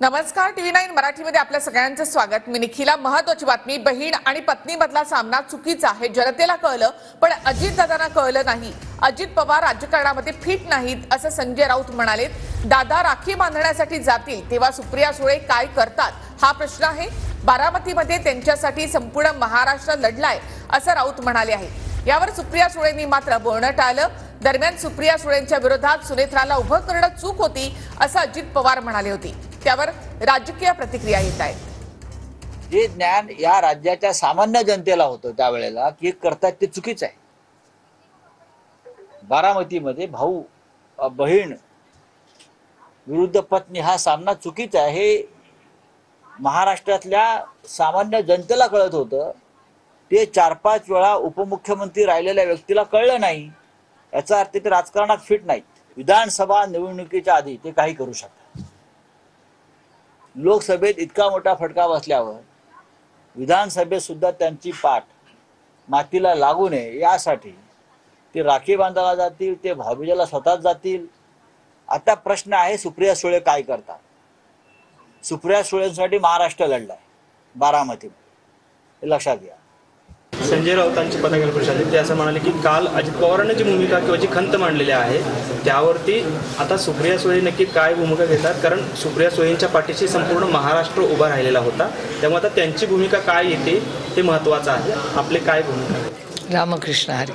नमस्कार, TV9 मराठीमध्ये आपल्या सगळ्यांचं स्वागत। मी निखिला। महत्त्वाची बातमी, बहीण आणि पत्नीमधला सामना चुकीचा आहे जनतेला कळलं, पण अजितदादांना कळलं नाही। अजित पवार राजकारणामध्ये फिट नाहीत असं संजय राऊत म्हणाले। दादा राखी बांधण्यासाठी जातील तेव्हा सुप्रिया सुळे काय करतात हा प्रश्न आहे। बारामतीमध्ये त्यांच्यासाठी संपूर्ण महाराष्ट्र लढलाय असं राऊत म्हणाले आहे। यावर सुप्रिया सुळेंनी मात्र बोलणं टाळलं। दरम्यान सुप्रिया सुळेंच्या विरोधात सुनेत्राला उभं करणं चूक होती असं अजित पवार म्हणाले होते। त्यावर राजकीय प्रतिक्रिया येत आहेत। जे ज्ञान या राज्याच्या सामान्य जनतेला होतं त्यावेळेला की करतात ते चुकीचं आहे। बारामतीमध्ये भाऊ बहीण विरुद्ध पत्नी हा सामना चुकीचा आहे हे महाराष्ट्रातल्या सामान्य जनतेला कळत होतं। ते 4-5 वेळा उपमुख्यमंत्री राहिलेल्या व्यक्तीला कळलं नाही। याचा अर्थ ते राजकारणात फिट नाहीत। विधानसभा निवडणुकीच्या आधी ते काही करू शकतात। लोकसभेत इतका मोठा फटका बसल्यावर विधानसभेत सुद्धा त्यांची पाठ मातीला लागू नये यासाठी ते राखी बांधायला जातील, ते भाऊबीजेला स्वतःच जातील। आता प्रश्न आहे सुप्रिया सुळे काय करतात। सुप्रिया सुळेंसाठी महाराष्ट्र लढलाय बारामतीमध्ये, हे लक्षात घ्या। संजय राऊतांची पत्रकार परिषदेत ते असं म्हणाले की काल अजित पवारांनी जी भूमिका किंवा जी खंत मांडलेली आहे त्यावरती आता सुप्रिया सुळे नक्की काय भूमिका घेतात, कारण सुप्रिया सुळेंच्या पाठीशी संपूर्ण महाराष्ट्र उभा राहिलेला होता। त्यामुळे आता त्यांची भूमिका काय येते ते महत्त्वाचं आहे। आपले काय भूमिका? रामकृष्ण हरी।